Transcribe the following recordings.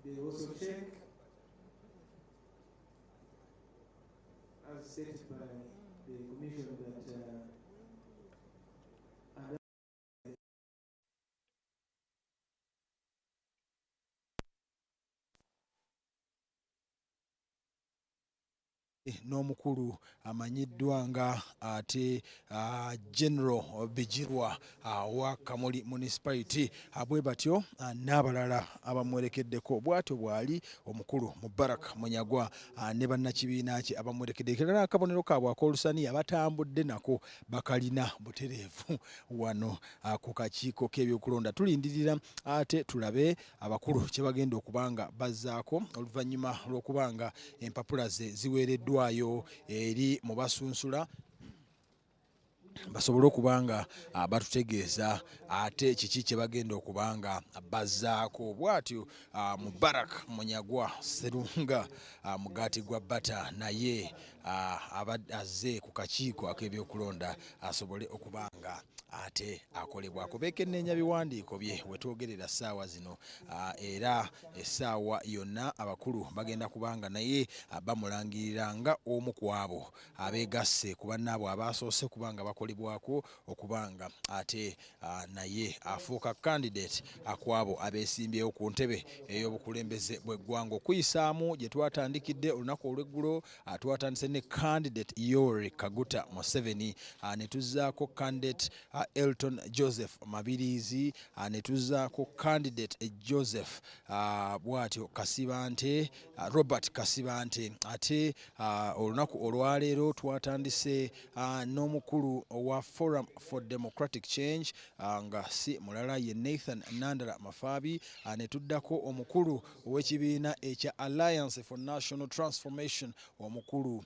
They also check, as stated by the Commission, that n'omukulu amanyiddwa nga ate General Bijirwa wa Kamuli Municipality bwe batyo n'abalala abamwerekeddeko bw'atyo bw'ali omukulu Mubarak Munyagwa ne bannakibiina kye abamwerekedde era akabonero kaabwe ak'olusani abatambudde nako bakalina butereevu wano ku kakiiko k'ebyokulonda. Tulindirira ate tulabe abakulu kye bagenda okubanga bazzaako oluvannyuma lw'okubanga empapula ze ziweereddwayo eri mu basunsula basobole okubanga batutegeeza ate kiki kye bagenda okubanga bazzaako. Bw'atyo Mubarak Munyagwa Sserunga mugaati gwa bata naye azze ku kakiiko ak'ebyokulonda asobole okubanga ate akolebwako. Beekenneenya biwandiiko bye we twogerera ssaawa zino era essaawa yonna abakulu bagenda kubanga naye bamulangirira nga omu ku abo abeegasse ku bannaabwe abaasoose kubanga bakolebwako okubanga ate naye afuuka candidate akwabo abeesimbyewo ku ntebe ey'obukulembeze bw'eggwanga. Okuyisaamu gye twatandikidde olunaku olw'eggulo twatandise ne candidate Yoweri Kaguta Museveni ne tuzzaako candidate Elton Joseph Mabirizi ne tuzzaako candidate Joseph bw'atyo Kasibante Robert Kasibante ate olunaku olwaleero twatandise n'omukulu wa Forum for Democratic Change nga si mulala ye Nathan Nandala Mafabi ne tuddako omukulu ow'ekibiina ekya Alliance for National Transformation omukulu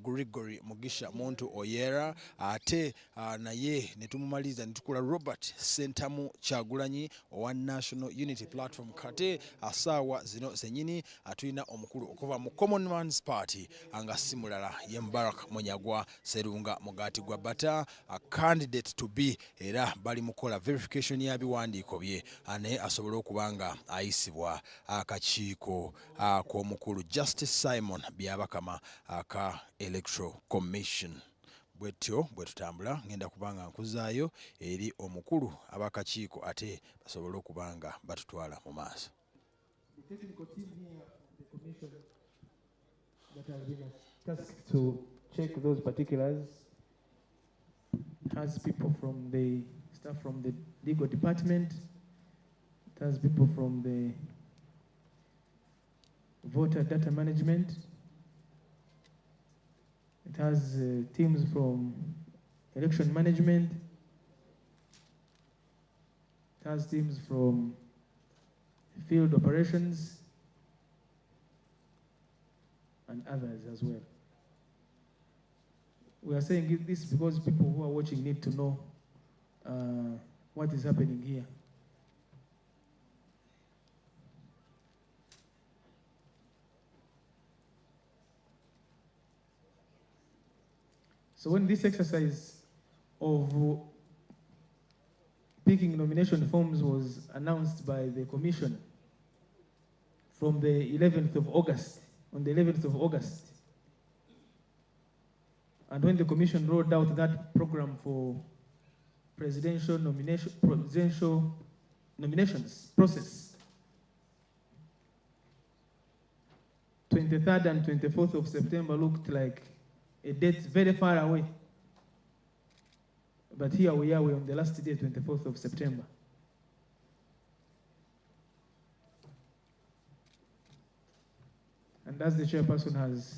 Gregory Mugisha Muntu Oyera ate naye ne tumumaliza ne tukula Robert Sentamu Kyagulanyi owa National Unity Platform. Kate asaawa zino zenyini atulina omukulu okuva mu Common Man's Party nga si mulala ye Mubarak Munyagwa Sserunga mugaati gwa bata candidate to be era bali mukola verification ya biwandiiko bye naye asobole okubanga ayisibwa akakiiko k'omukulu Justice Simon Byabakama aka Electoral Commission. Bwetyo bwe tutambula ngenda kubanga nkuzaayo eri omukulu ab'akakiiko ate basobole okubanga batutwala mu maaso. The technical team here of the commission that has been tasked to check those particulars has people from the staff from the legal department, it has people from the voter data management, it has teams from election management, it has teams from field operations, and others as well. We are saying this because people who are watching need to know what is happening here. So when this exercise of picking nomination forms was announced by the commission from the 11th of August, on the 11th of August, and when the commission rolled out that program for presidential nominations process, 23rd and 24th of September looked like a date very far away. But here we are, we're on the last day, 24th of September. And as the chairperson has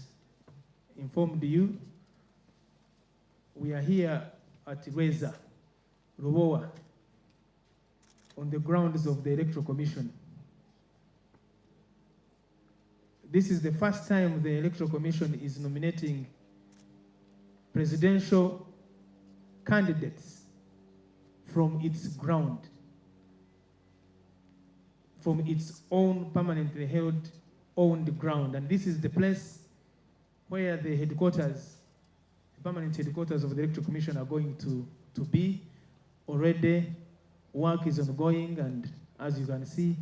informed you, we are here at Reza, Rubowa, on the grounds of the Electoral Commission. This is the first time the Electoral Commission is nominating presidential candidates from its ground, from its own permanently held owned ground. And this is the place where the headquarters, the permanent headquarters of the Electoral Commission are going to be. Already work is ongoing, and as you can see,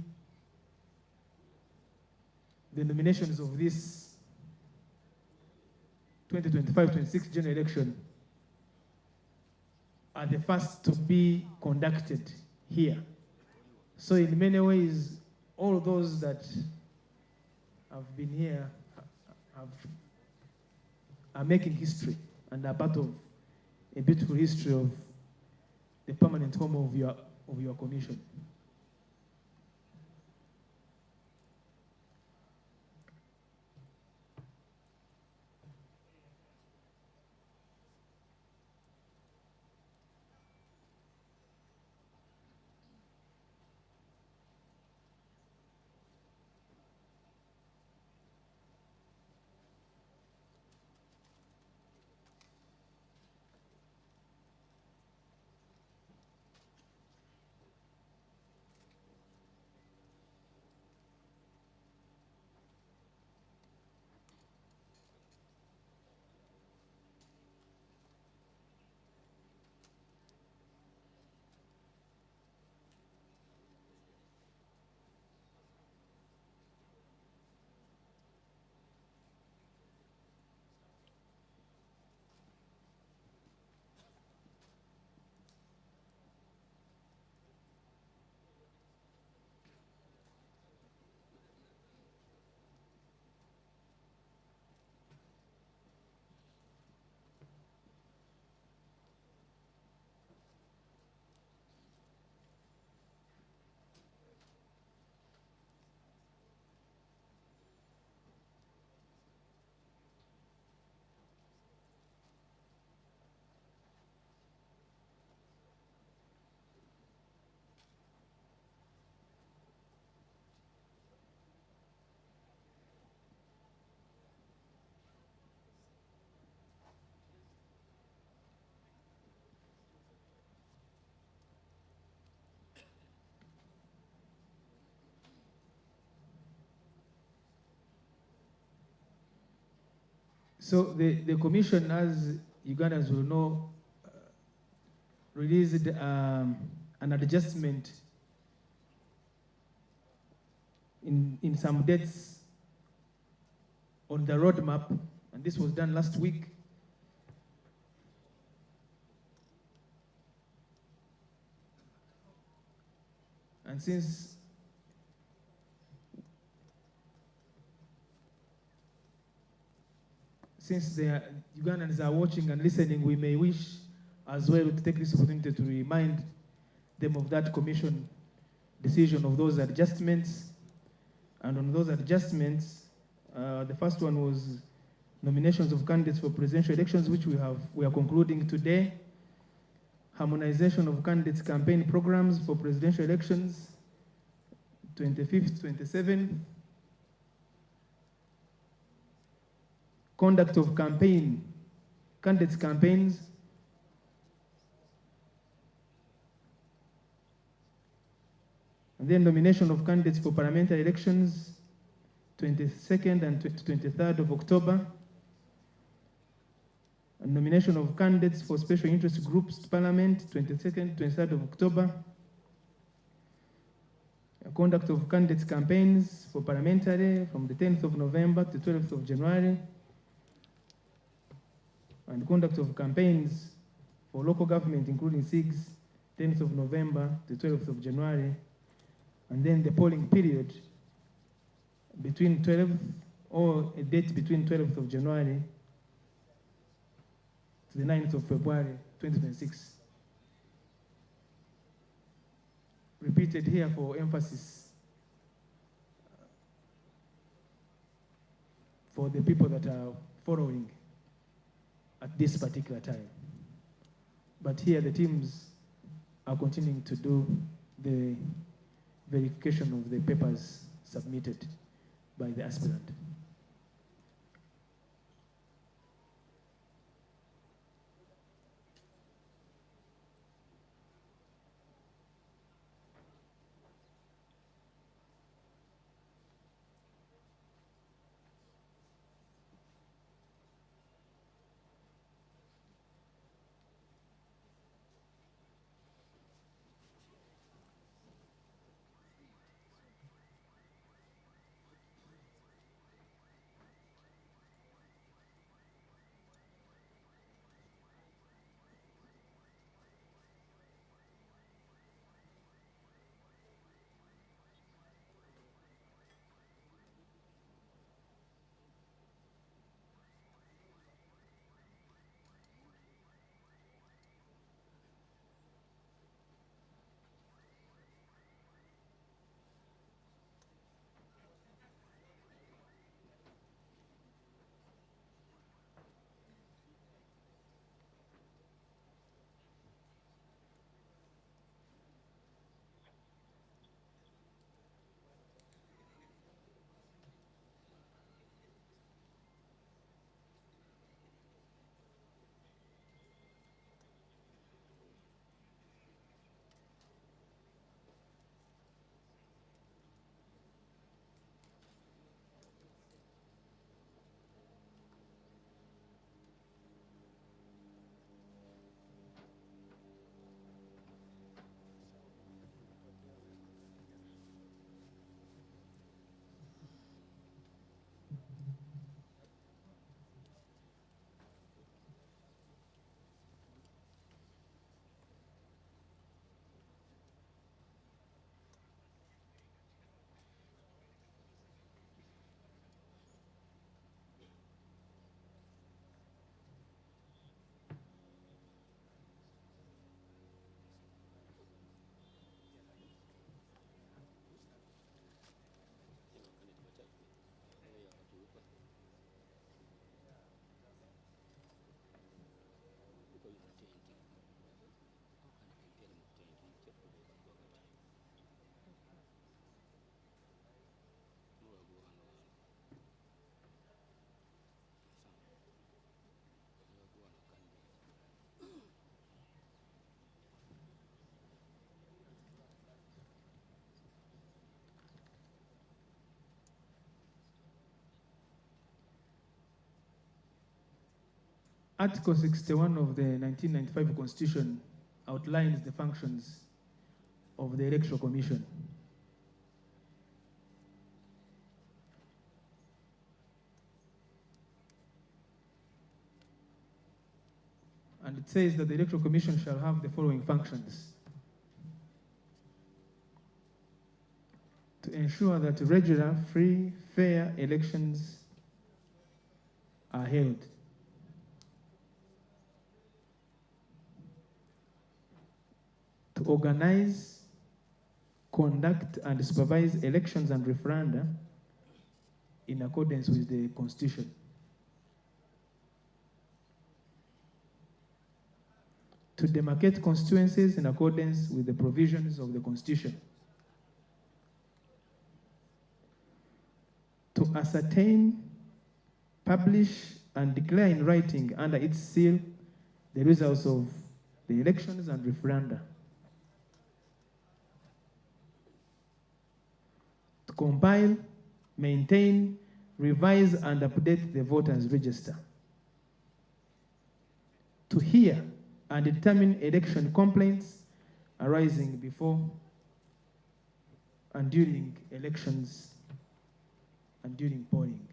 the nominations of this 2025-26 general election are the first to be conducted here. So in many ways, all those that have been here are making history and are part of a beautiful history of the permanent home of your commission. So the commission, as Ugandans will know, released an adjustment in some dates on the roadmap, and this was done last week. And since the Ugandans are watching and listening, we may wish as well to take this opportunity to remind them of that commission decision of those adjustments. And on those adjustments, the first one was nominations of candidates for presidential elections, which we are concluding today. Harmonization of candidates' campaign programs for presidential elections, 25th, 27th. Conduct of candidates' campaigns. And then nomination of candidates for parliamentary elections, 22nd and 23rd of October. And nomination of candidates for special interest groups to Parliament, 22nd, 23rd of October. Conduct of candidates' campaigns for parliamentary from the 10th of November to 12th of January. And conduct of campaigns for local government, including SIGs, 10th of November to 12th of January. And then the polling period between 12th, or a date between 12th of January to the 9th of February, 2026. Repeated here for emphasis for the people that are following at this particular time. But here the teams are continuing to do the verification of the papers submitted by the aspirant. Article 61 of the 1995 Constitution outlines the functions of the Electoral Commission. And it says that the Electoral Commission shall have the following functions: to ensure that regular, free, fair elections are held, to organize, conduct, and supervise elections and referenda in accordance with the Constitution, to demarcate constituencies in accordance with the provisions of the Constitution, to ascertain, publish, and declare in writing under its seal the results of the elections and referenda, to compile, maintain, revise, and update the voters' register, to hear and determine election complaints arising before and during elections and during polling.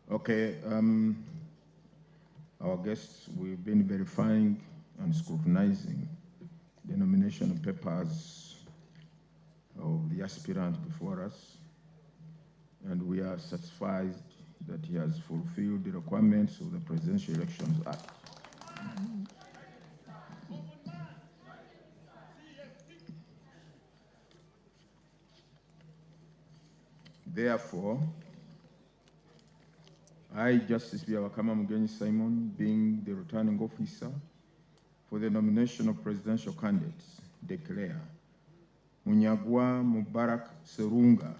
Okay, our guests, we've been verifying and scrutinizing the nomination papers of the aspirant before us, and we are satisfied that he has fulfilled the requirements of the Presidential Elections Act. Therefore, I, Justice Byabakama Mugenyi Simon, being the returning officer for the nomination of presidential candidates, declare Munyagwa Mubarak Serunga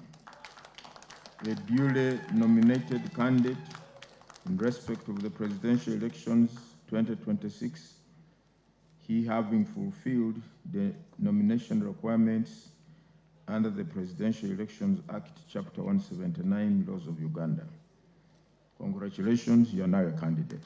a duly nominated candidate in respect of the presidential elections 2026, he having fulfilled the nomination requirements under the Presidential Elections Act, Chapter 179, Laws of Uganda. Congratulations, you are now a candidate.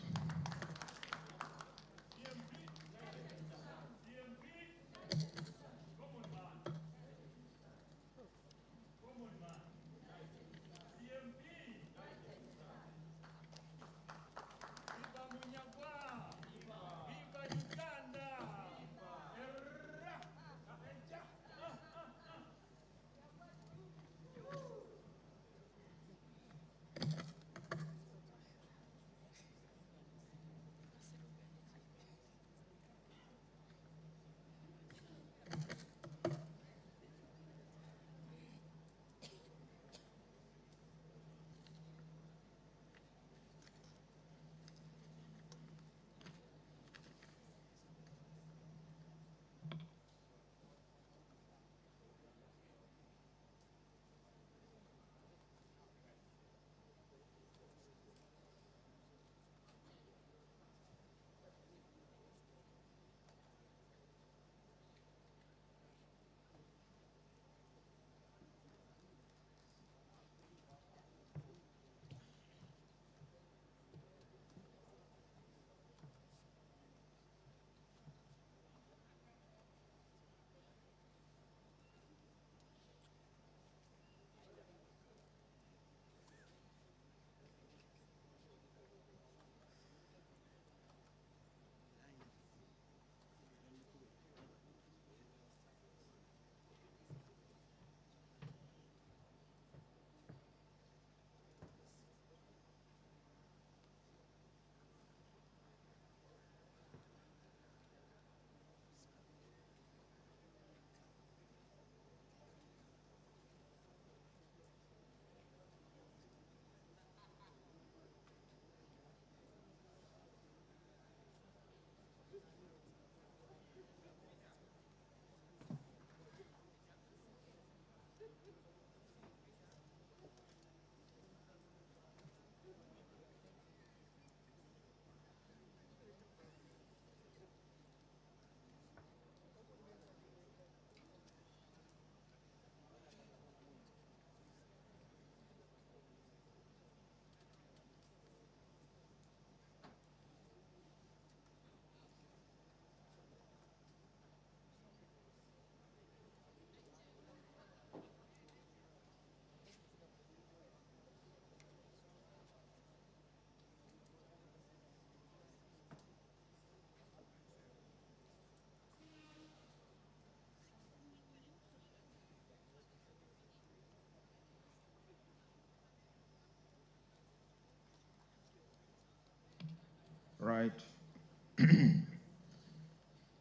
Right.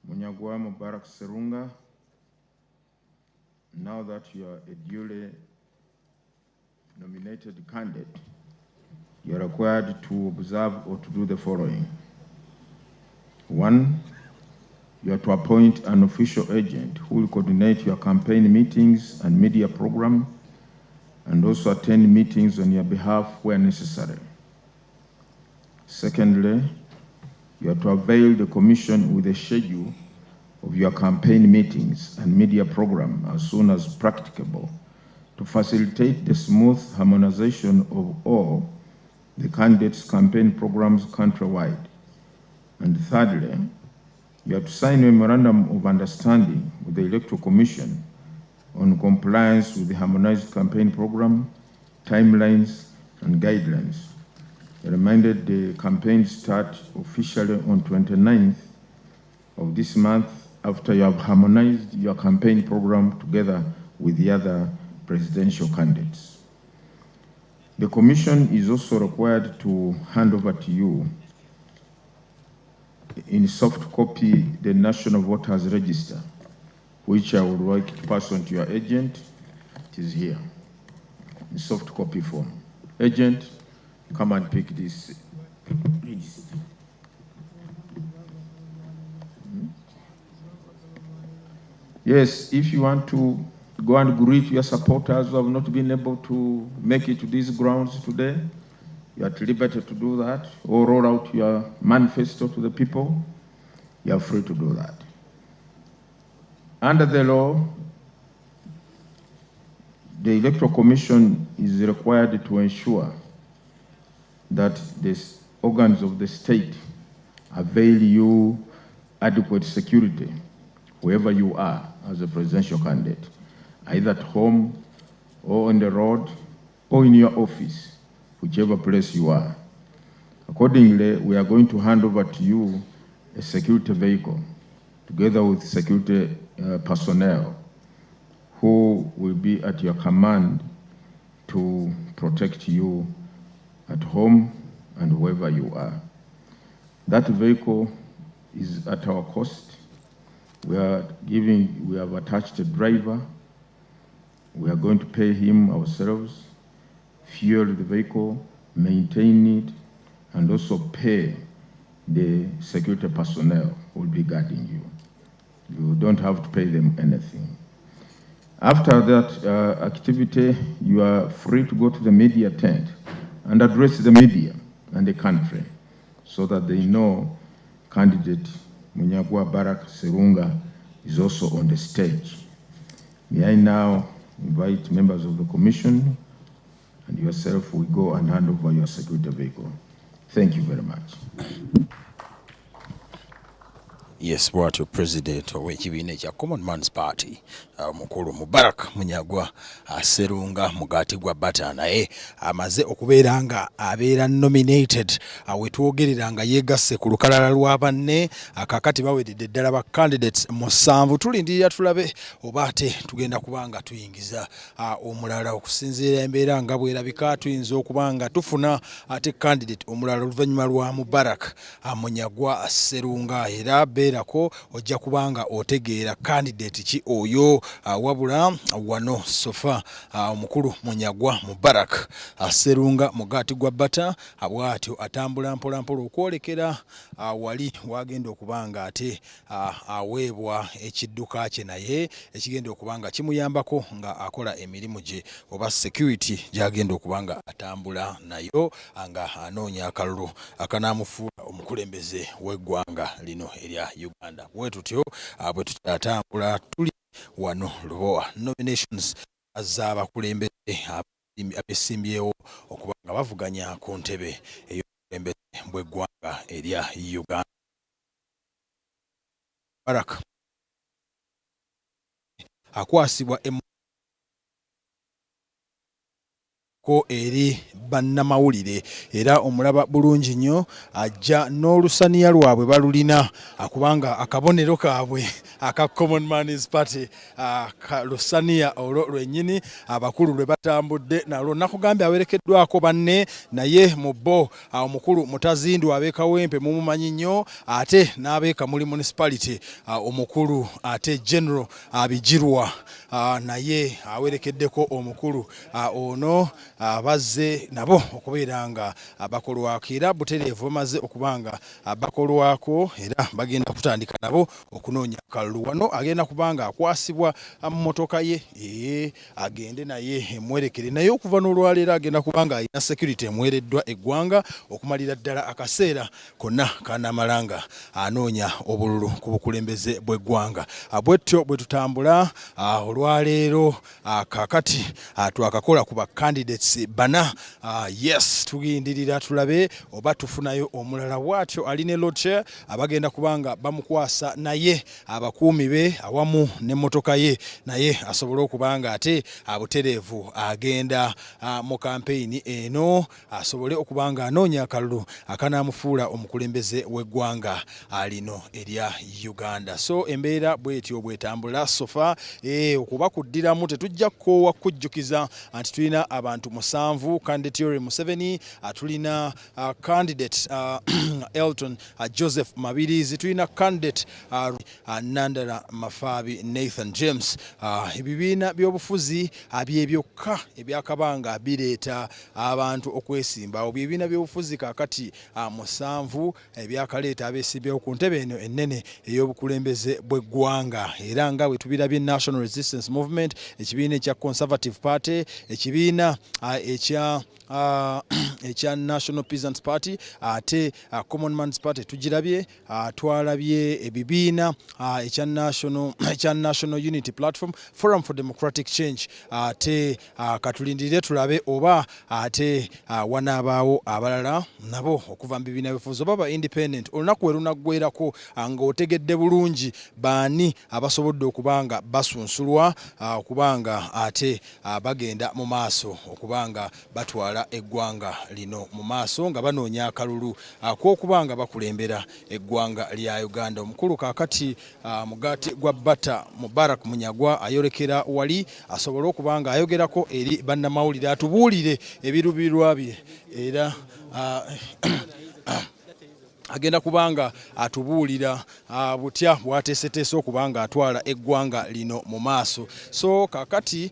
Munyagwa Mubarak Serunga, now that you are a duly nominated candidate, you are required to observe or to do the following. 1, you are to appoint an official agent who will coordinate your campaign meetings and media program and also attend meetings on your behalf where necessary. Secondly, you are to avail the Commission with a schedule of your campaign meetings and media program as soon as practicable to facilitate the smooth harmonization of all the candidates' campaign programs countrywide. And thirdly, you have to sign a memorandum of understanding with the Electoral Commission on compliance with the harmonized campaign program, timelines, and guidelines. reminded the campaign start officially on 29th of this month after you have harmonized your campaign program together with the other presidential candidates. The Commission is also required to hand over to you in soft copy the National Voters Register, which I would like to pass on to your agent. It is here, in soft copy form. Agent, come and pick this. Please. Yes, if you want to go and greet your supporters who have not been able to make it to these grounds today, you are at liberty to do that, or roll out your manifesto to the people. You are free to do that. Under the law, the Electoral Commission is required to ensure that the organs of the state avail you adequate security wherever you are as a presidential candidate, either at home or on the road or in your office, whichever place you are. Accordingly, we are going to hand over to you a security vehicle together with security personnel who will be at your command to protect you at home and wherever you are. That vehicle is at our cost. We have attached a driver. We are going to pay him ourselves, fuel the vehicle, maintain it, and also pay the security personnel who will be guarding you. You don't have to pay them anything. After that activity, you are free to go to the media tent and address the media and the country so that they know candidate Munyagwa Barak Serunga is also on the stage. May I now invite members of the Commission and yourself will go and hand over your security vehicle. Thank you very much. Yes, bwatyo president ow'ekibiina ekya Common Man's Party mukulu Mubarak Munyagwa Serunga Mugati gwa Bata naye amaze okubeera nga abeera nominated wetwogerera nga yegasse ku lukalala lwa banne akakati bawedde ddala ba candidates musanvu. Tulindirira tulabe oba ate tugenda kubanga tuyingiza omulala okusinziira embeera nga bwerabika tuyinza okubanga tufuna ate candidate omulala oluvannyuma lwa Mubarak Munyagwa Serunga era ko ojja kubanga otegeera candidate ki oyo wabula wano sofa omukulu Munyagwa Mubarak Serunga Mugati gwa Bata abwatyo atambula mpola mpola okwolekera wali wagenda okubanga ate aweebwa ekidduka kye naye ekigenda okubanga kimuyambako nga akola emirimu gye oba security gyagenda okubanga atambula nayo nga anoonya akalulu akanaamufuula omukulembeze w'eggwanga lino erya Uganda. Bwe tutyo bwe tukyatambula tuli wano Lubowa nominations z'abakulembeze abesimbyewo okuba nga bavuganya ku ntebe ey'obukulembeze bw'eggwanga erya Uganda. Barak akwasibwa ko eri bannamawulire era omulaba bulungi nnyo ajja n'olusaniya lwabwe balulina akubanga akabonero kaabwe aka Common Man's Party lusaniya olwo lwennyini abakulu lwe batambudde nalwo nakugambye awerekeddwako banne naye mu bo omukulu Mutazindu abeekawempe mumumanyi nnyo ate n'abeeka muli municipality omukulu ate general Abijirwa naye awerekeddeko omukulu ono bazze nabo okubeera nga bakolwako era butereevu bamaze okubanga bakolwako era bagenda kutandika nabo okunoonya akalulu. Wano agenda kubanga akwasibwa mu mmotoka ye agende naye emwerekere naye okuva n'olwaleero agenda kubanga alina security emwereddwa eggwanga okumalira ddala akaseera konna kanamalanga anoonya obululu ku bukulembeze bw'eggwanga. Bwetyo bwe tutambula olwaleero kakati twakakola ku ba candidates abapoliisi bana. Yes, tugindirira tulabe oba tufunayo omulala bwatyo aline loche abagenda kubanga bamukwasa naye abakuumi be awamu n'emmotoka ye naye asobole okubanga ate abutereevu agenda mu kampeyini eno asobole okubanga anoonya akalulu akanaamufuula omukulembeze w'eggwanga alino erya Uganda. So embeera bwetyo bwetambula sofa okubakuddiramu tetujja kukoowa kujjukiza nti tulina abantu 7 candidate Yoweri Museveni, tulina candidate Elton Joseph Mabirizi, tulina candidate Nandala Mafabi Nathan James. Ebibiina by'obufuzi byebyoka ebyakabanga bireeta abantu okwesimbawo byebiina by'obufuzi kakati 7 ebyakaleeta abeesimbyewo ku ntebe eno ennene ey'obukulembeze bw'eggwanga era nga bwe tubirabye National Resistance Movement, ekibiina ekya Conservative Party, ekibiina ekya National Peasants Party, ate Common Man's Party tugirabye, twalabye ebibiina ekya National Unity Platform, Forum for Democratic Change, ate katulindire tulabe oba ate wanaabaawo abalala nabo okuva mu bibiina by'obufuzi oba ba independent olunaku we lunaggwerako nga otegedde bulungi baani abasobodde okubanga basunsulwa okubanga ate bagenda mu maaso okubanga batwala eggwanga lino mu maaso nga banoonya akalulu ak'okubanga bakulembera eggwanga lya Uganda. Omukulu kaakati Mugaati gwa Bata Mubarak Munyagwa ayolekera wali asobole okubanga ayogerako eri bannamawulire atubuulire ebirubirwa bye era agenda kubanga atubuulira butya bwateeseteese okubanga atwala eggwanga lino mu maaso. So kakati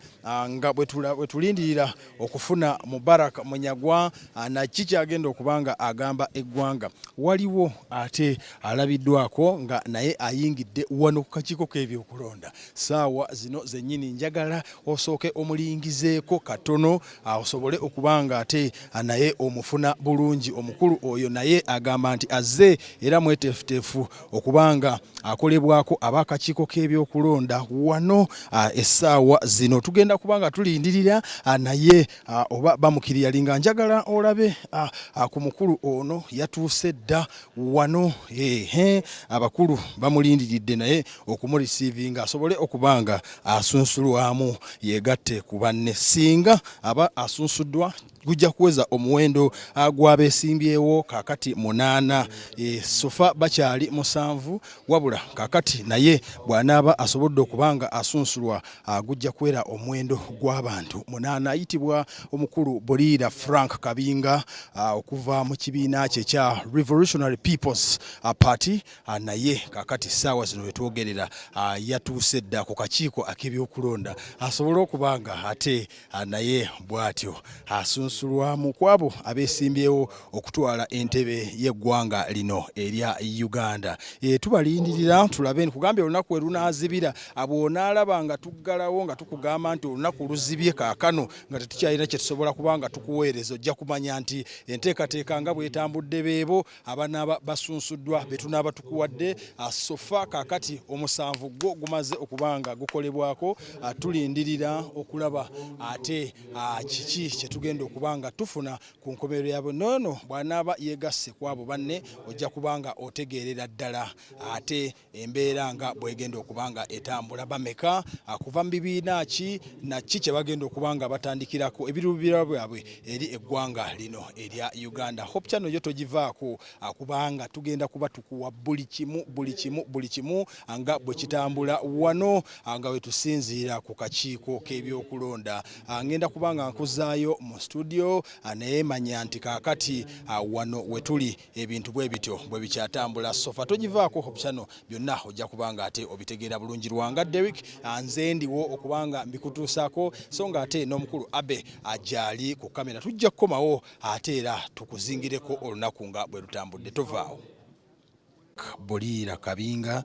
nga bwe tulindirira okufuna Mubarak Munyagwa naki kyagenda okubanga agamba eggwanga, waliwo ate alabiddwako nga naye ayingidde wano ku kakiiko k'ebyokulonda. Saawa zino zennyini njagala osooke omulingizeeko katono osobole okubanga ate naye omufuna bulungi. Omukulu oyo naye agamba nti azze era mweteefuteefu okubanga akolebwako ab'akakiiko k'ebyokulonda wano essaawa zino. Tugenda kubanga tulindirira naye oba bamukiriya nga njagala olabe ku mukulu ono yatuuse dda wano abakulu bamulindiridde naye okumurisiivinga asobole okubanga asunsulwamu yegatte ku banne. Singa aba asunsuddwa gujja kuweza omuwendo gw'abeesimbyewo kakati 8 sofa bakyali 7 wabula kakati naye bw'anaaba asobodde okubanga asunsulwa gujja kuwera omuwendo gw'abantu 8. Ayitibwa omukulu Boliira Frank Kabinga okuva mu kibiina kye kya Revolutionary People's Party naye kakati ssaawa zino wetwogerera yatuuse dda ku kakiiko ak'ebyokulonda asobole okubanga ate naye bw'atyo asunsulwamu kwabo abeesimbyewo okutwala entebe y'eggwanga lino erya Uganda. Tubalindirira tulabe nkugambye olunaku we lunaazibira abw'onaalaba nga tuggalawo nga tukugamba nti olunaku luzibye kaakano nga tetukyalina kye tusobola kubanga tukuweereza, ojja kumanya nti enteekateeka nga bw'etambudde beebo abanaaba basunsuddwa be tunaaba tukuwadde sofa kaakati 7 gwo gumaze okubanga gukolebwako. Tulindirira okulaba ate kiki kye tugenda okubanga tufuna ku nkomerero yabwe. Noono bw'anaaba yeegasse ku abo banne ojja kubanga otegeerera ddala ate embeera nga bw'egenda okubanga etambula. Bameka kuva mu bibiina ki naki kye bagenda okubanga batandikirako ebirubirwa byabwe eri eggwanga lino erya Uganda. Hope Channel yo togivaako kubanga tugenda kuba tukuwa buli kimu nga bwe kitambula wano nga we tusinziira ku kakiiko k'ebyokulonda. Ngenda kubanga nkuzaayo mu studio naye manya nti kaakati wano we tuli ebintu bwe bityo bwe bikyatambula. Sofa togivaako Hope Channel byonna ojja kubanga ate obitegeera bulungi. Lwanga Derek nze ndiwo okubanga mbikutuusaako so nga ate n'omukulu Abe ajali ku kamera. Tujja kukomawo ate era tukuzingireko olunaku nga bwe lutambudde. Tovaawo. Boliira Kabinga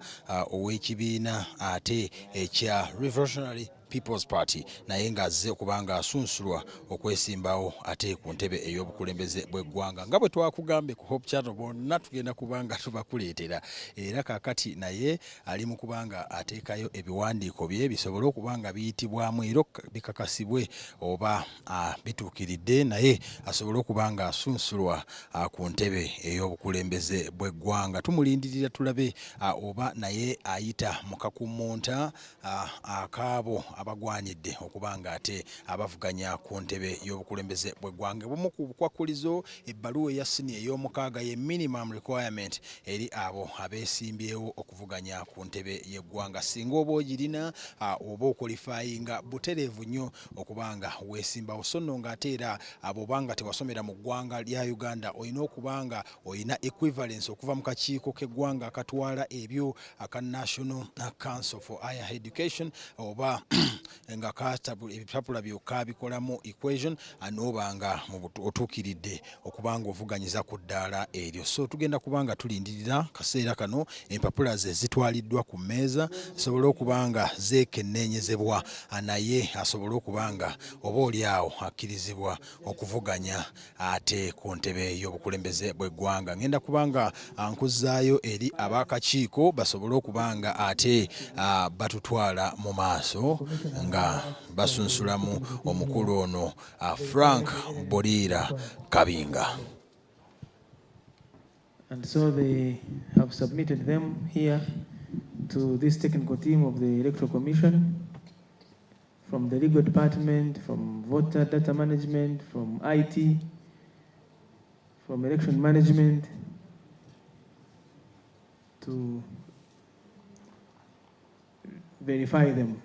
ow'ekibiina ate ekya Revolutionary People's Party naye ng'azze okubanga asunsulwa okwesimbawo ate ku ntebe ey'obukulembeze bw'eggwanga nga bwe twakugambe ku Hope Channel bonna tugenda kubanga tubakuleetera era kaakati naye ali mu kubanga ateekayo ebiwandiiko bye bisobole okubanga biyitibwamu era bikakasibwe oba bituukiridde naye asobole okubanga asunsulwa ku ntebe ey'obukulembeze bw'eggwanga. Tumulindirira tulabe oba naye ayita mu kakumunta akaabo abagwanidde okubanga ate abavuganya ku ntebe y'obukulembeze bw'eggwanga. Bumu ku bukwakkulizo ebbaluwa eya sini ey'omukaaga ye minimum requirement eri abo abeesimbyewo okuvuganya ku ntebe y'eggwanga. Singa oba ogirina oba okwalifayinga butereevu nnyo okubanga weesimbawo so nno ng'ate era bw'obanga tewasomera mu ggwanga lya Uganda olina okubanga olina equivalence okuva mu kakiiko k'eggwanga akatwala ebyo aka National Council for Higher Education oba nga ebipapula byokka bikolamu equation n'oba nga otuukiridde okubanga ovuganyiza ku ddaala eryo. So tugenda kubanga tulindirira kaseera kano empapula ze zitwaliddwa ku mmeeza zisobole okubanga zeekenneenyezebwa naye asobole okubanga oba oliawo akkirizibwa okuvuganya ate ku ntebe y'obukulembeze bw'eggwanga. Ngenda kubanga nkuzaayo eri ab'akakiiko basobole okubanga ate batutwala mu maaso nga basunsulamu omukulu ono Frank Boliira Kabinga. And so they have submitted them here to this technical team of the Electoral Commission, from the legal department, from voter data management, from IT, from election management, to verify them.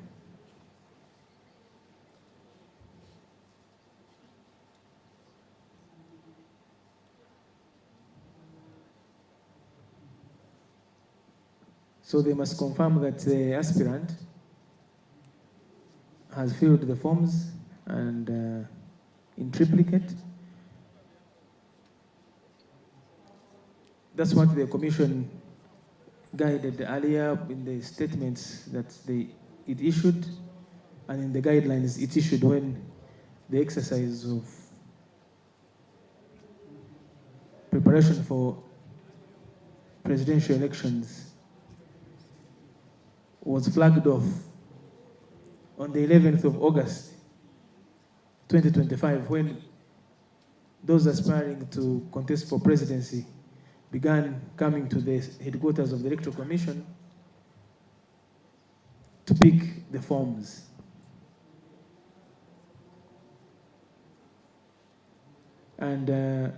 So they must confirm that the aspirant has filled the forms and in triplicate. That's what the commission guided earlier in the statements that it issued and in the guidelines it issued when the exercise of preparation for presidential elections was flagged off on the 11th of August 2025 when those aspiring to contest for presidency began coming to the headquarters of the Electoral Commission to pick the forms. And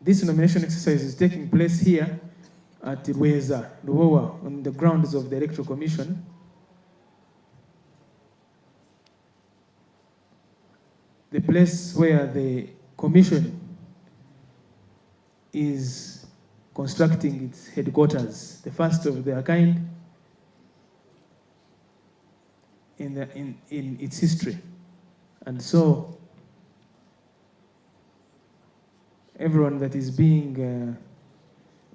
this nomination exercise is taking place here at Rweza, Lubowa, on the grounds of the Electoral Commission. The place where the commission is constructing its headquarters, the first of their kind in its history. And so everyone that is being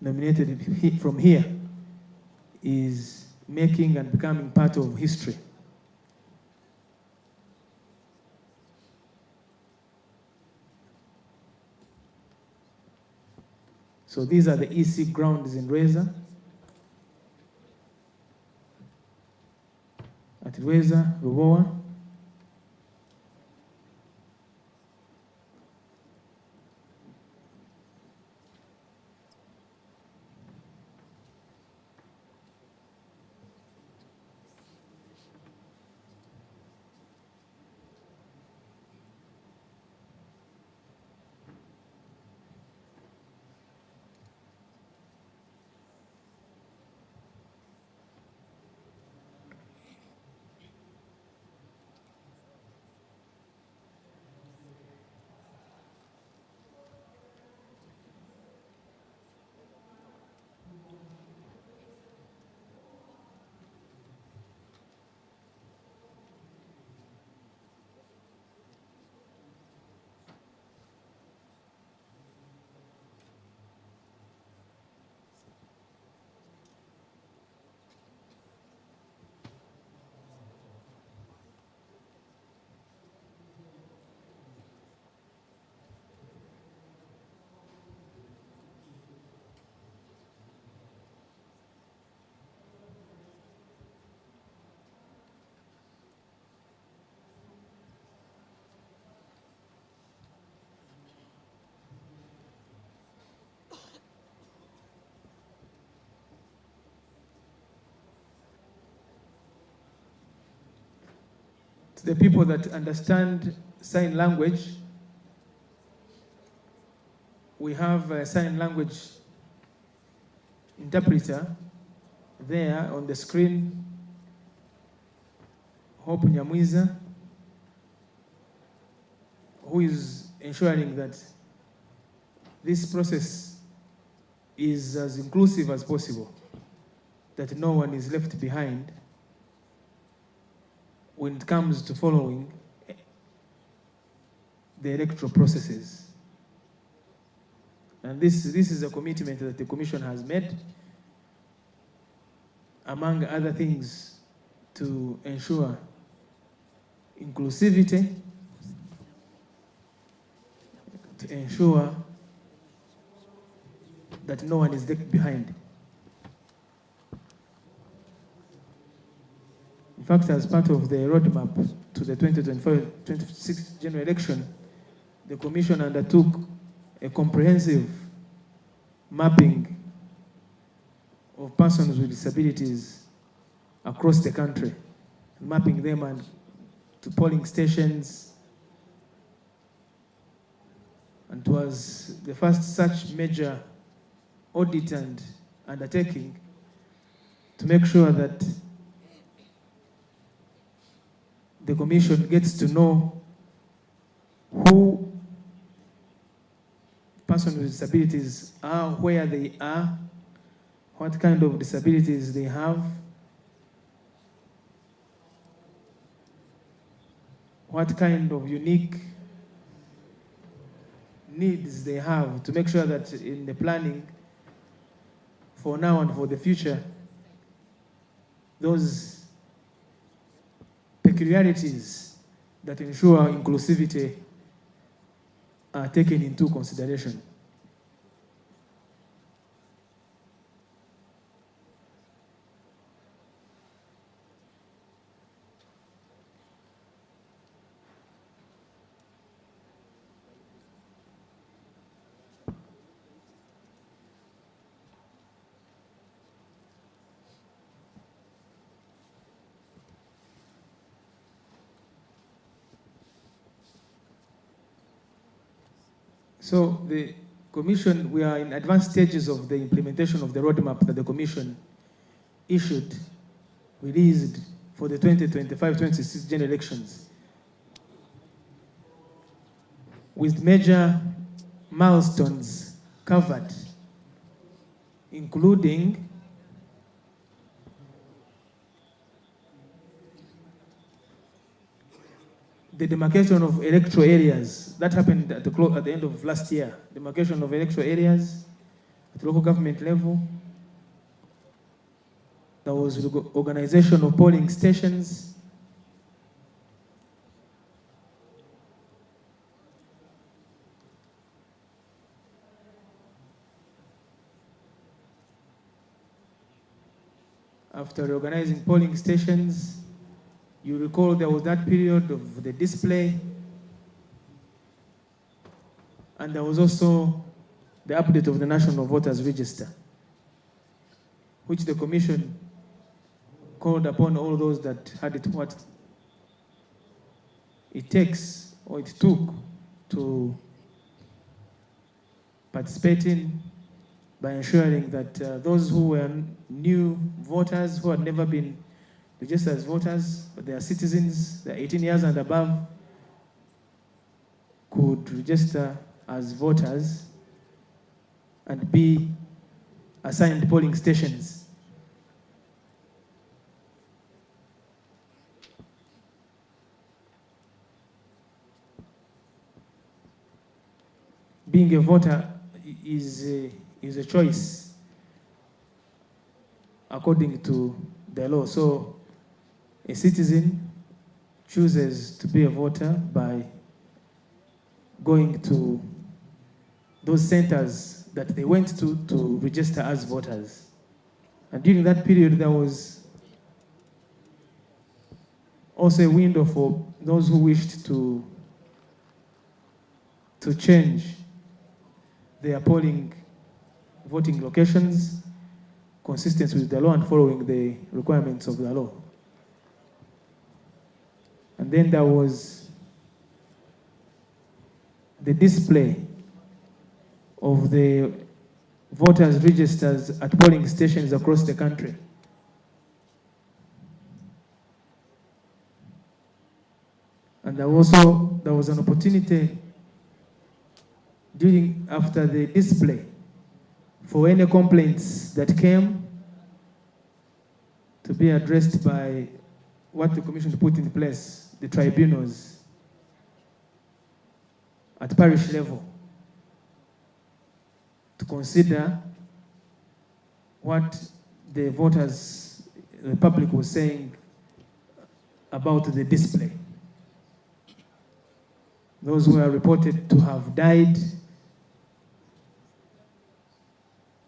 nominated from here is making and becoming part of history. So these are the EC grounds in Rweza. At Rweza, Lubowa. To the people that understand sign language, we have a sign language interpreter there on the screen, Hope Nyamwiza, who is ensuring that this process is as inclusive as possible, that no one is left behind when it comes to following the electoral processes. And this is a commitment that the Commission has made, among other things, to ensure inclusivity, to ensure that no one is left behind. In fact, as part of the roadmap to the 2025-26 general election, the Commission undertook a comprehensive mapping of persons with disabilities across the country, mapping them and to polling stations, and it was the first such major audit and undertaking to make sure that the Commission gets to know who persons with disabilities are, where they are, what kind of disabilities they have, what kind of unique needs they have, to make sure that in the planning for now and for the future, those peculiarities that ensure inclusivity are taken into consideration. So the Commission, we are in advanced stages of the implementation of the roadmap that the Commission issued, released for the 2025-26 general elections, with major milestones covered, including the demarcation of electoral areas. That happened at the end of last year. Demarcation of electoral areas at local government level. There was organization of polling stations. After reorganizing polling stations, you recall there was that period of the display, and there was also the update of the National Voters Register, which the Commission called upon all those that had it what it takes or it took to participate in, by ensuring that those who were new voters, who had never been registered as voters, but they are citizens, they are 18 years and above, could register as voters and be assigned polling stations. Being a voter is a choice according to the law. So a citizen chooses to be a voter by going to those centers that they went to register as voters. And during that period, there was also a window for those who wished to change their voting locations consistent with the law and following the requirements of the law. And then there was the display of the voters' registers at polling stations across the country. And there was an opportunity after the display for any complaints that came to be addressed by what the commission put in place, the tribunals at parish level, to consider what the voters, the public was saying about the display. Those who are reported to have died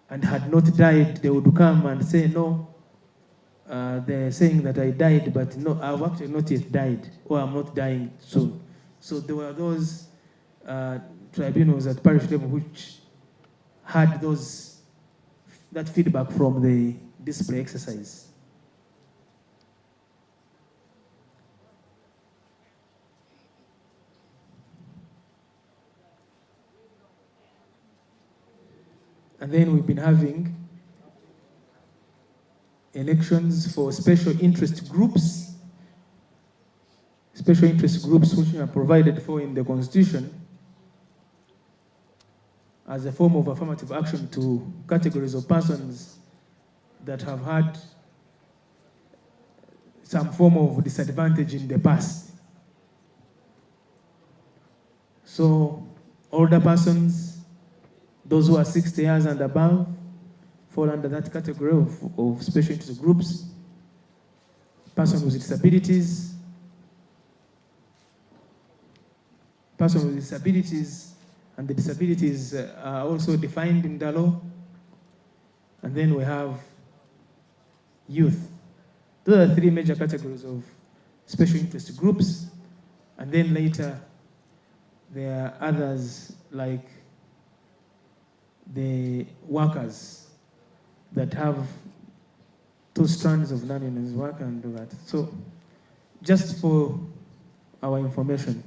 and had not died, they would come and say, no, they're saying that I died, but no, I've actually not yet died, or I'm not dying soon. So there were those tribunals at parish level which had that feedback from the display exercise. And then we've been having elections for special interest groups which are provided for in the Constitution as a form of affirmative action to categories of persons that have had some form of disadvantage in the past. So older persons, those who are 60 years and above, fall under that category of special interest groups. Persons with disabilities, and the disabilities are also defined in the law. And then we have youth. Those are three major categories of special interest groups. And then later, there are others like the workers that have two strands of non-union work and do that. So just for our information.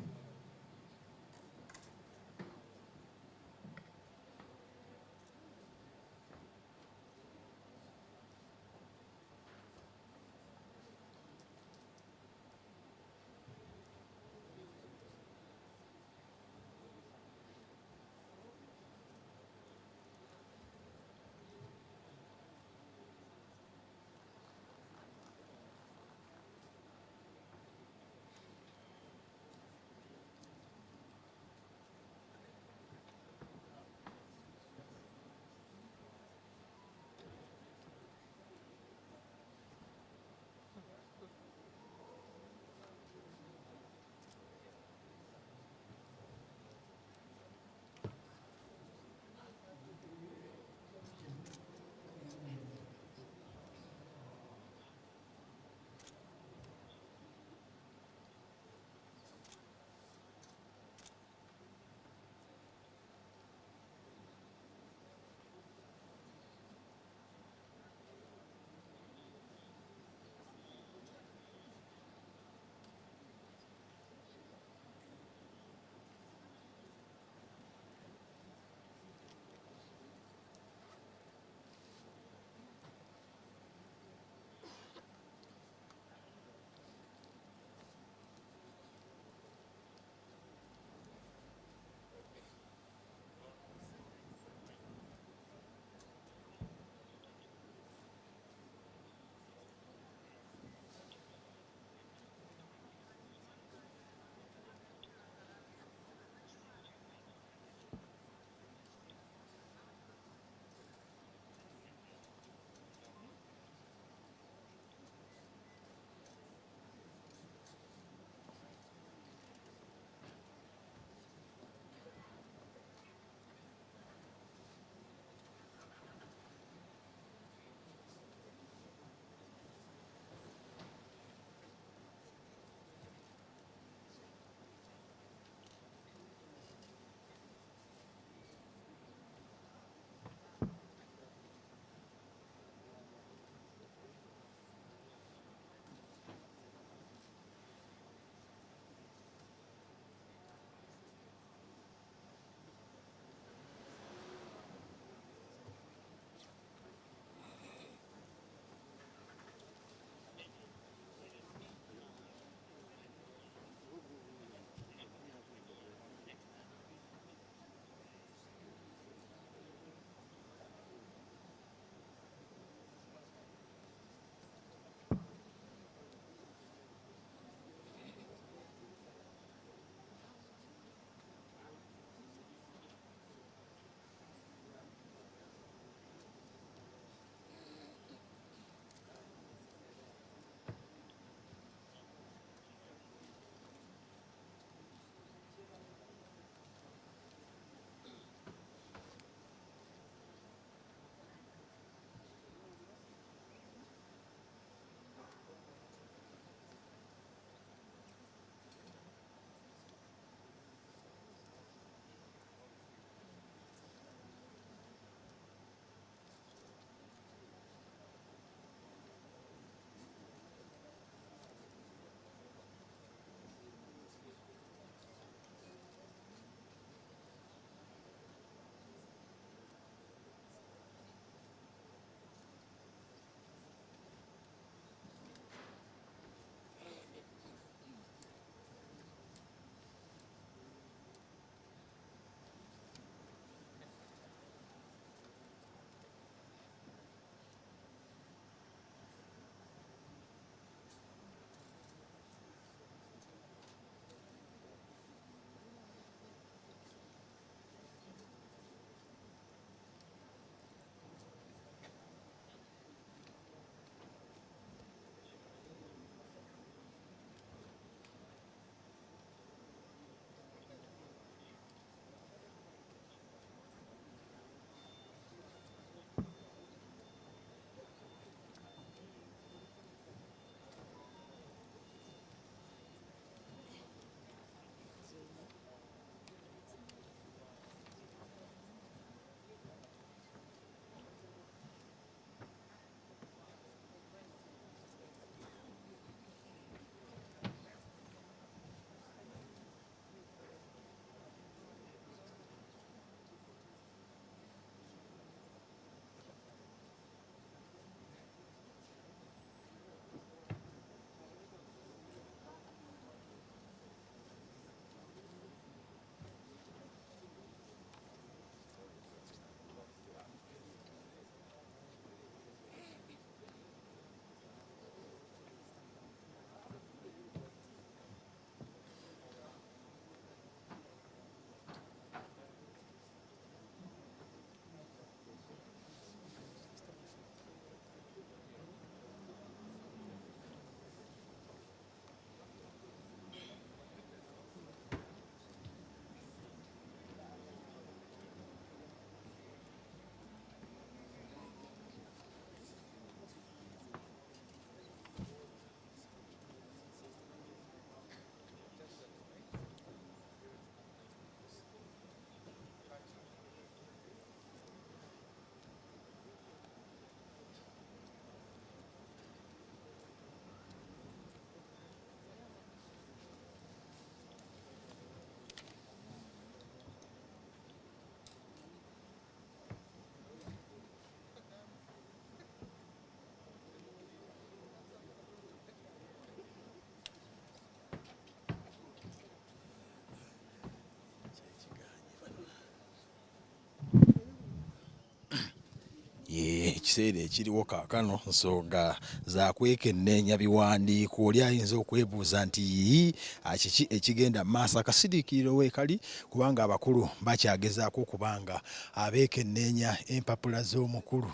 ekiseera ekiriwo kaakano nsonga za kwekenneenya biwandiiko oli ayinza okwebuuza nti kiki ekigenda maaso akasiriikiriro weekali kubanga abakulu bakyagezaako okubanga abeekenneenya empapula z'omukulu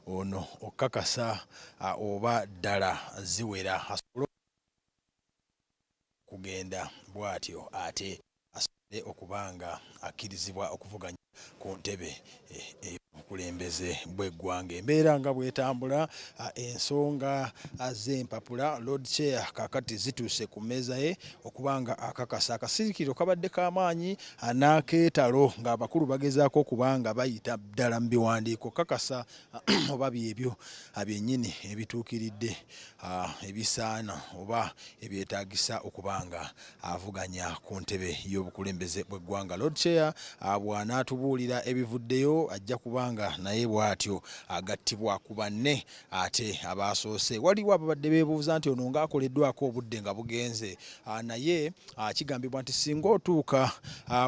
ono okukakasa oba ddala ziwera asobole kugenda bw'atyo ate asobole okubanga akkirizibwa okuvuganya ku ntebe obukulembeze bw'eggwanga. Embeera nga bwetambula ensonga z'empapula Lord Chair kakati zituuse ku mmeeza ye okubanga akakasa akasirikiro kabadde k'amaanyi n'akeetalo ng'abakulu bagezaako okubanga bayita ddala mu biwandiiko kakasa oba byebyo byennyini ebituukiridde ebisaana oba ebyetaagisa okubanga avuganya ku ntebe y'obukulembeze bw'eggwanga. Lord Chair bw'anaatubuulira ebivuddeyo ajja kubanga naye bw'atyo agattibwa ku banne ate abaasoose. Waliwo ababadde beebuuza nti ono ng'akoleddwako obudde nga bugenze naye kigambibwa nti singa otuuka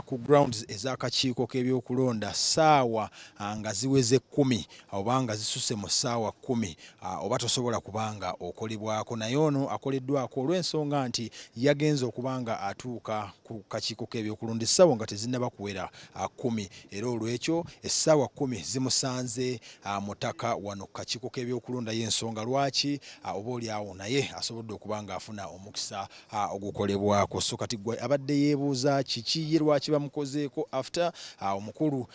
ku grounds ez'akakiiko k'ebyokulonda ssaawa nga ziweze 10 oba nga zisusse mu ssaawa 10 oba tosobola kubanga okolebwako. Naye ono akoleddwako olw'ensonga nti yagenze okubanga atuuka ku kakiiko k'ebyokulonda essaawa nga tezinnaba kuwera 10 era olw'ekyo essaawa 10 zimusanze mutaka wano ku kakiiko k'ebyokulonda y'ensonga lwaki oba oli awo naye asobodde okubanga afuna omukisa ogukolebwako. So kati gwe abadde yeebuuza kiki ye lwaki bamukozeeko after omukulu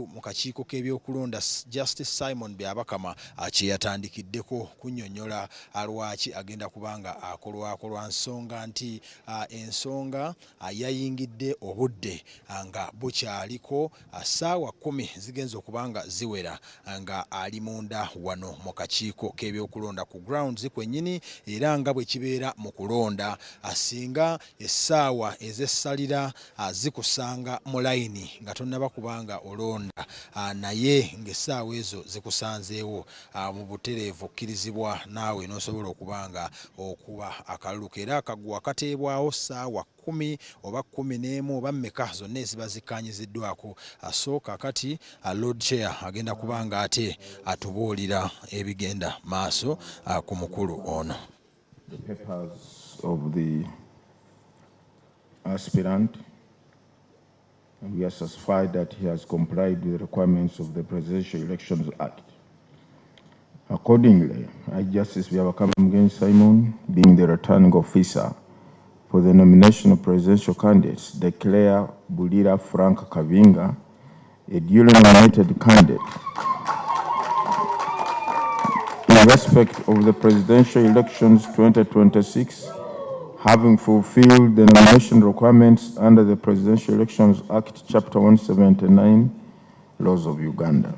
mu kakiiko k'ebyokulonda Justice Simon Byabakama kye yatandikiddeko kunnyonnyola lwaki agenda kubanga akolwako lwa nsonga nti ensonga yayingidde obudde nga bukyaliko ssaawa 10 zigenza okubanga ziwera nga ali munda wano mu kakiiko k'ebyokulonda ku grounds kwennyini era nga bwe kibeera mu kulonda asinga essaawa ez'essalira zikusanga mu layini nga tonnaba kubanga olonda naye ng'essaawa ezo zikusanzeewo mu butereevu okkirizibwa naawe n'osobola okubanga okuba akalulu era akaggwa kateebwawo ssaawa 10 oba 11 oba mmeka zonna eziba zikkaanyiziddwako. So kakati Lord Chair agenda kubanga ate atubuulira ebigenda maaso ku mukulu ono. The papers of the aspirant, and we are satisfied that he has complied with the requirements of the Presidential Elections Act. Accordingly, I, Justice Byabakama Mugenyi Simon, being the returning officer for the nomination of presidential candidates, declare Bulira Frank Kavinga a duly nominated candidate in respect of the presidential elections 2026, having fulfilled the nomination requirements under the Presidential Elections Act, Chapter 179, Laws of Uganda.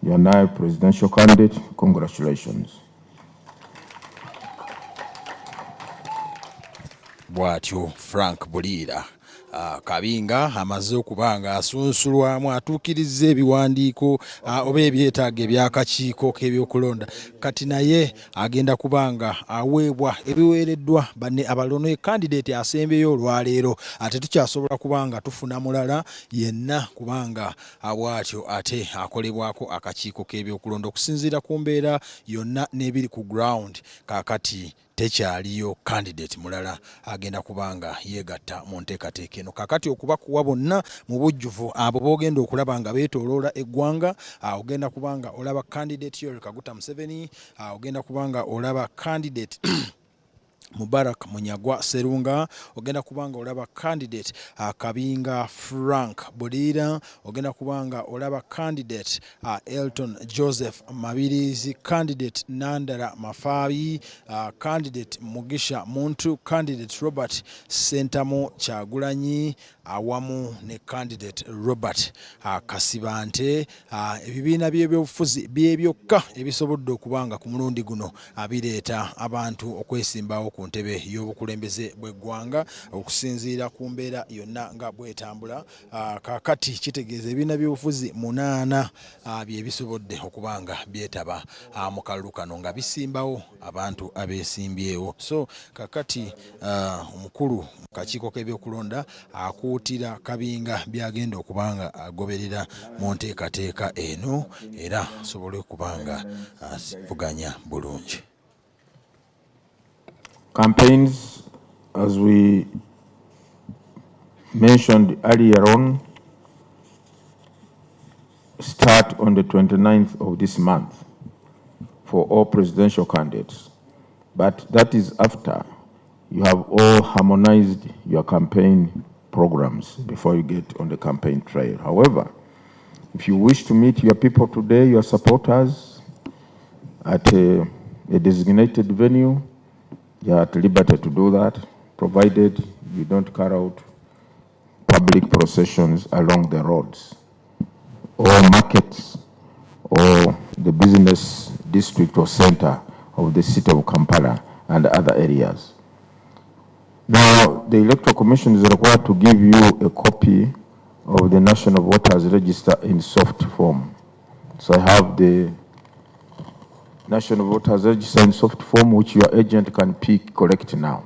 You are now a presidential candidate. Congratulations. Bw'atyo Frank Bulira Kabinga amaze okubanga asunsulwamu atuukirizza ebiwandiiko oba ebyetaago ebyakakiiko k'ebyokulonda kati naye agenda kubanga aweebwa ebiweereddwa banne abalono candidate asembeyo olwaleero ate tukyasobola kubanga tufuna mulala yenna kubanga bw'atyo ate akolebwako akakiiko k'ebyokulonda okusinziira ku mbeera yonna n'ebiri ku ground kakati tekyaliyo candidate mulala agenda kubanga yegatta mu nteekateeka eno kakati okuba kuwa bonna mu bujjuvu abo boogenda okulaba nga beetooloola eggwanga ogenda kubanga olaba candidate Yoweri Kaguta Museveni ogenda kubanga olaba candidate Mubarak Munyagwa Serunga ogenda kubanga olaba candidate Kabinga Frank Bulira ogenda kubanga olaba candidate Elton Joseph Mabirizi candidate Nandala Mafabi candidate Mugisha Muntu candidate Robert Sentamu Kyagulanyi awamu ne candidate Robert Kasibante ebibiina by'ebyobufuzi by'ebyokka ebisobodde okubanga ku mulundi guno abireeta abantu okwesimbawo ku ntebe y'obukulembeze bw'eggwanga okusinziira ku mbeera yonna nga bwetambula kakati kitegeeza ebibiina by'obufuzi 8 bye bisobodde okubanga byetaba mu kalulu kano nga bisimbawo abantu abeesimbyewo. So kakati omukulu mu kakiiko k'ebyokulonda akuutira Kabinga byagenda okubanga agoberera mu nteekateeka eno era asobole okubanga asivuganya bulungi. Campaigns, as we mentioned earlier on, start on the 29th of this month for all presidential candidates. But that is after you have all harmonized your campaign programs before you get on the campaign trail. However, if you wish to meet your people today, your supporters, at a designated venue, you are at liberty to do that, provided you don't carry out public processions along the roads or markets or the business district or center of the city of Kampala and other areas. Now, the Electoral Commission is required to give you a copy of the National Voters Register in soft form. So I have the National Voters Register in soft form, which your agent can collect now.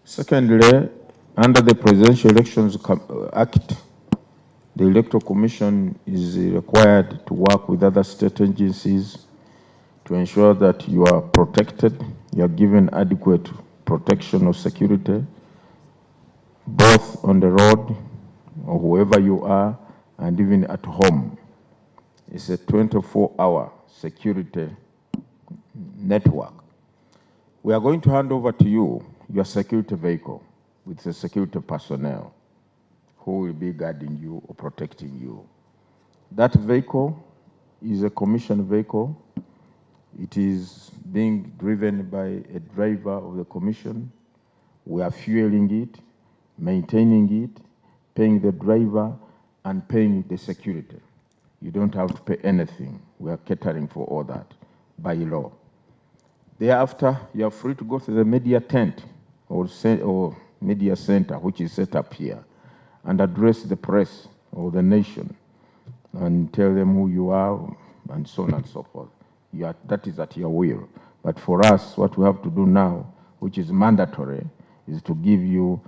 Secondly, under the Presidential Elections Act, the Electoral Commission is required to work with other state agencies to ensure that you are protected, you are given adequate protection or security, both on the road or wherever you are, and even at home. It's a 24-hour security network. We are going to hand over to you your security vehicle with the security personnel who will be guarding you or protecting you. That vehicle is a commissioned vehicle. It is being driven by a driver of the commission. We are fueling it, maintaining it, paying the driver, and paying the security. You don't have to pay anything. We are catering for all that by law. Thereafter, you are free to go to the media tent or media center, which is set up here, and address the press or the nation and tell them who you are and so on and so forth. That is at your will. But for us, what we have to do now, which is mandatory, is to give you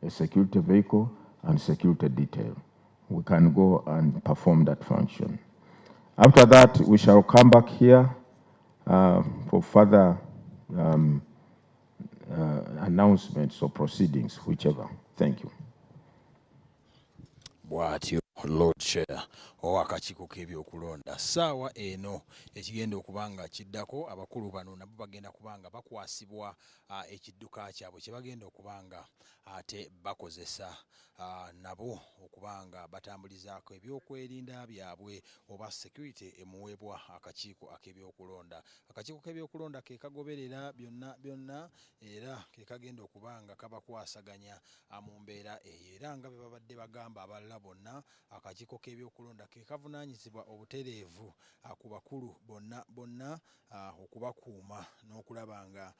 a security vehicle and security detail. We can go and perform that function. After that, we shall come back here for further announcements or proceedings, whichever. Thank you. Bw'atyo Lord Chair ow'akakiiko k'ebyokulonda ssaawa eno ekigenda okubanga kiddako abakulu bano nabo bagenda kubanga bakwasibwa ekidduka kyabwe kye bagenda okubanga ate bakozesa nabo okubanga batambulizaako ebyokwerinda byabwe oba security emuweebwa akakiiko ak'ebyokulonda. Akakiiko k'ebyokulonda ke kagoberera byonna era ke kagenda okubanga kabakwasaganya mu mbeera eyo era nga bwe babadde bagamba abalala bonna akakiiko k'ebyokulonda ke kavunaanyizibwa obutereevu ku bakulu bonna okubakuuma n'okulaba nga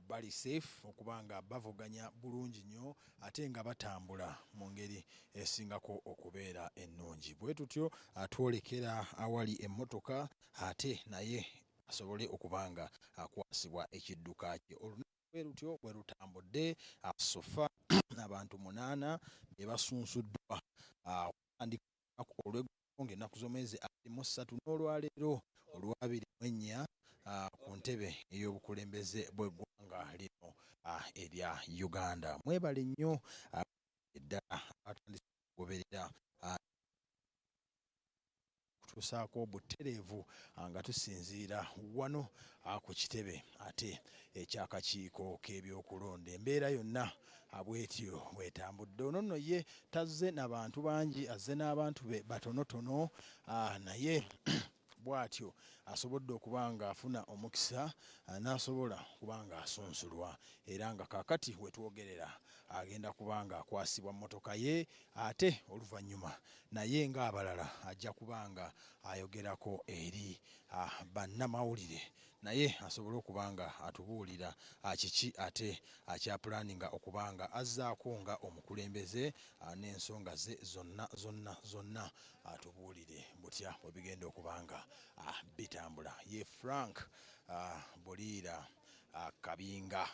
bali safe, okuba nga bavuganya bulungi nnyo ate nga batambula mu ngeri esingako okubeera ennungi. Bwe tutyo twolekera awali emmotoka ate naye asobole okuba nga akwasibwa ekidduka kye. Olunaku bwe lutyo bwe lutambudde sofa abantu 8 be basunsuddwa olw'eggwanga ennaku z'omwezi 23 n'olwaleero olwa24 ku ntebe ey'obukulembeze bw'eggwanga lino erya Uganda. Mwebale nnyo eddala batandise okugoberera kutuusaako butereevu nga tusinziira wano ku kitebe ate eky'akakiiko k'ebyokulonda. Embeera yonna bwetyo bwetambudde. Ono nno ye tazze n'abantu bangi, azze n'abantu be batonotono naye bw'atyo asobodde okubanga afuna omukisa n'asobola kubanga asunsulwa era nga kaakati wetwogerera agenda kubanga akwasibwa mmotoka ye ate oluvannyuma naye ng'abalala ajja kubanga ayogerako eri bannamawulire naye asobole okubanga atubuulira kiki ate akyapulaninga okubanga azzaako nga omukulembeze n'ensonga ze zonna atubuulire butya bwe bigenda okubanga bitambula. Ye Frank Buliira Kabinga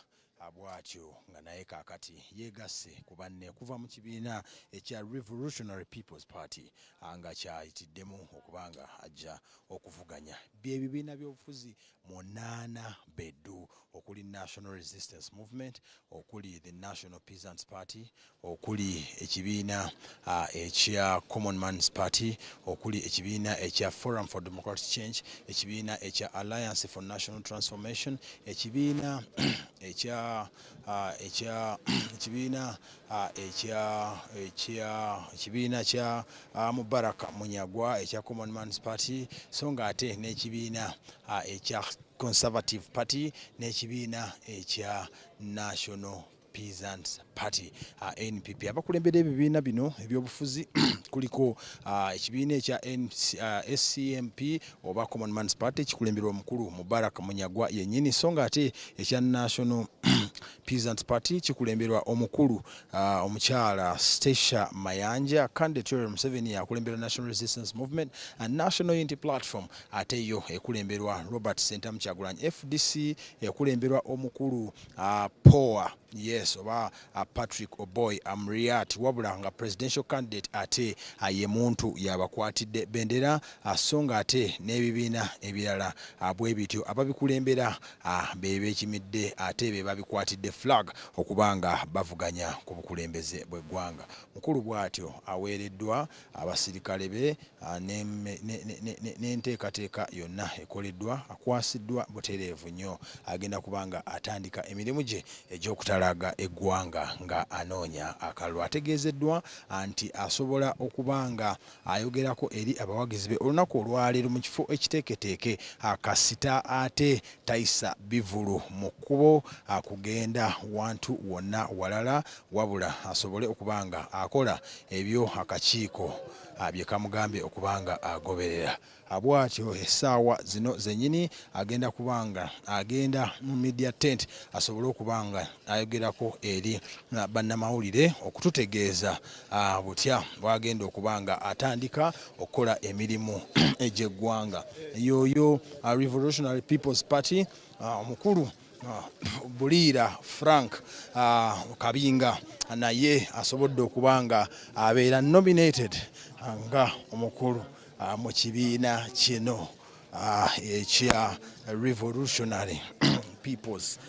bw'atyo nga naye kaakati yeegasse ku banne kuva mu kibiina ekya Revolutionary People's Party nga kyayitiddemu okubanga ajja okuvuganya by'ebibiina by'obufuzi 8 beddu okuli National Resistance Movement, okuli the National Peasants Party, okuli ekibiina ekya Common Man's Party, okuli ekibiina ekya Forum for Democratic Change, ekibiina ekya Alliance for National Transformation, ekibiina ekya Mubarak Munyagwa ekya Common Man's Party, so nga ate n'ekibiina ekya Conservative Party n'ekibiina ekya National Peasants Party NPP. Abakulembera ebibiina bino ebyobufuzi kuliko ekibiina ekya SCMP oba Common Man's Party kikulemberwa omukulu Mubarak Munyagwa yennyini, so nga ate ekya National Peasants Party kikulemberwa omukulu omukyala Stacia Mayanja, candidate Museveni akulembera National Resistance Movement and National Unity Platform ate yo ekulemberwa Robert Sentamu Kyagulanyi. FDC ekulemberwa omukulu POA yes oba Patrick Oboy Amriat, wabula nga presidential candidate ate ye muntu yabakwatidde bendera, so nga ate n'ebibiina ebirala bwe bityo ababikulembera bebekimidde ate be babikwatidde flag okubanga bavuganya ku bukulembeze bw'eggwanga. Mukulu bw'atyo aweereddwa abasirikale be n'enteekateeka yonna ekoleddwa, akwasiddwa butereevu nnyo, agenda kubanga atandika emirimu gye egy'okutalaga eggwanga nga anoonya akalulu. Ategeezeddwa nti asobola okubanga ayogerako eri abawagizi be olunaku olwaleero mu kifo ekiteeketeeke akasita ate tayisa bivulu mu kkubo kugenda wantu wonna walala, wabula asobole okubanga akola ebyo akakiiko bye kamugambye okubanga agoberera. Bw'atyo essaawa zino zennyini agenda kubanga agenda mu media tent asobole okubanga ayogerako eri bannamawulire okututegeeza butya bwagenda okubanga atandika okukola emirimu egy'eggwanga. Yoyo Revolutionary People's Party omukulu Buliira Frank Kabinga naye asobodde okubanga abeera nominated nga omukulu mu kibiina kino ekya Revolutionary People's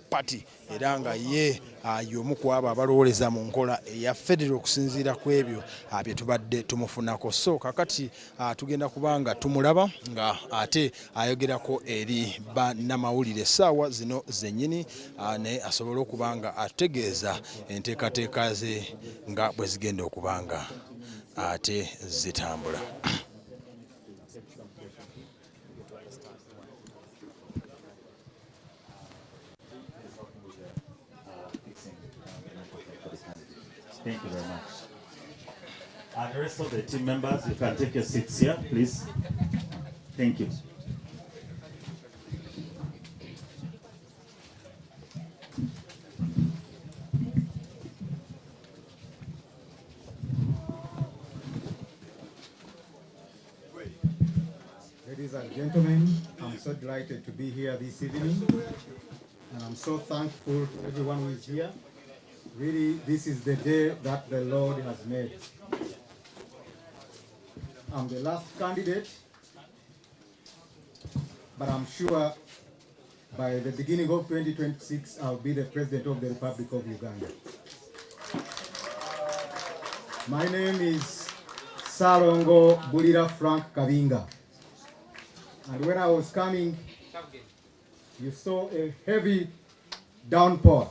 Party era nga ye y'omu ku abo abalowoleza mu nkola eya federal okusinziira ku ebyo bye tubadde tumufunako. So kakati tugenda kubanga tumulaba nga ate ayogerako eri bannamawulire essaawa zino zennyini naye asobole okubanga ategeeza enteekateeka ze nga bwe zigenda okubanga ate zitambula. Thank you very much. The rest of the team members, you can take your seats here, please. Thank you. Ladies and gentlemen, I'm so delighted to be here this evening, and I'm so thankful to everyone who is here. Really, this is the day that the Lord has made. I'm the last candidate, but I'm sure by the beginning of 2026, I'll be the President of the Republic of Uganda. My name is Salongo Buliira Frank Kabinga. And when I was coming, you saw a heavy downpour.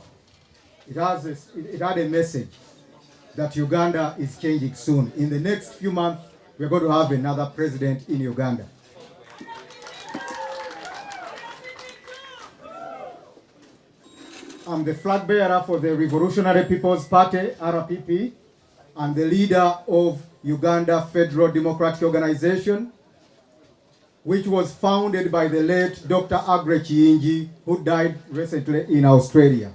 It had a message that Uganda is changing soon. In the next few months, we're going to have another president in Uganda. I'm the flag bearer for the Revolutionary People's Party, RPP, and the leader of Uganda Federal Democratic Organization, which was founded by the late Dr. Aggrey Kiyingi, who died recently in Australia.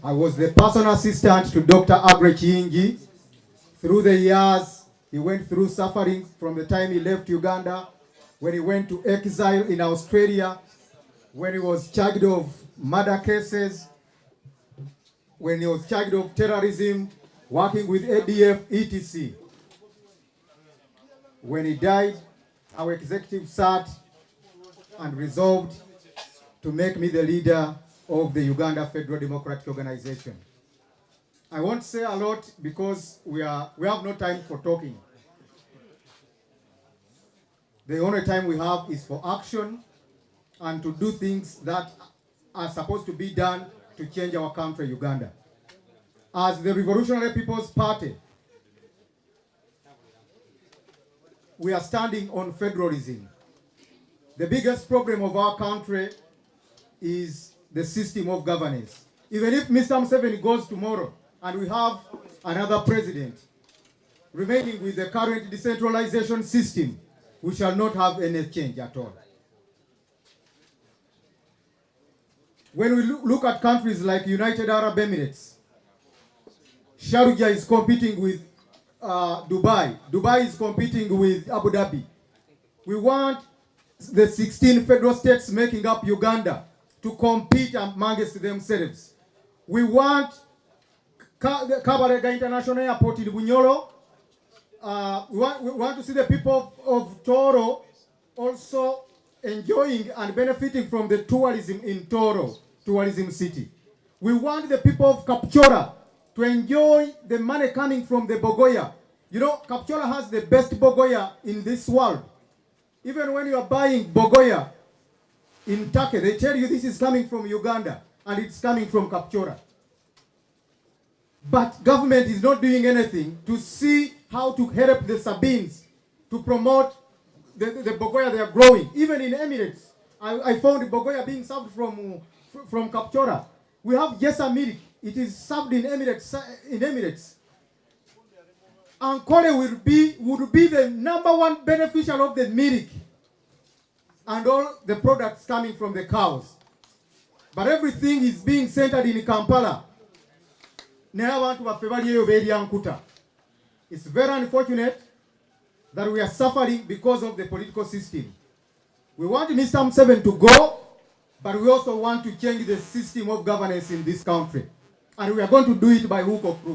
I was the personal assistant to Dr. Aggrey Kiyingi. Through the years, he went through suffering from the time he left Uganda, when he went to exile in Australia, when he was charged of murder cases, when he was charged of terrorism, working with ADF, etc. When he died, our executive sat and resolved to make me the leader of the Uganda Federal Democratic Organization. I won't say a lot because we have no time for talking. The only time we have is for action and to do things that are supposed to be done to change our country, Uganda. As the Revolutionary People's Party, we are standing on federalism. The biggest problem of our country is the system of governance. Even if Mr. Museveni goes tomorrow and we have another president remaining with the current decentralization system, we shall not have any change at all. When we look at countries like United Arab Emirates, Sharjah is competing with Dubai. Dubai is competing with Abu Dhabi. We want the 16 federal states making up Uganda to compete amongst themselves. We want Kabarega International Airport in Bunyoro. We want to see the people of Toro also enjoying and benefiting from the tourism in Toro, tourism city. We want the people of Kapchora to enjoy the money coming from the Bogoya. You know, Kapchora has the best Bogoya in this world. Even when you are buying Bogoya in Turkey, they tell you this is coming from Uganda and it's coming from Kapchora. But government is not doing anything to see how to help the Sabines to promote the Bogoya they are growing. Even in Emirates, I found Bogoya being served from Kapchora. We have Jessa milk. It is served in Emirates. Ankole would be the #1 beneficiary of the milk and all the products coming from the cows. But everything is being centered in Kampala. It's very unfortunate that we are suffering because of the political system. We want Mr. Museveni to go, but we also want to change the system of governance in this country. And we are going to do it by hook or crook.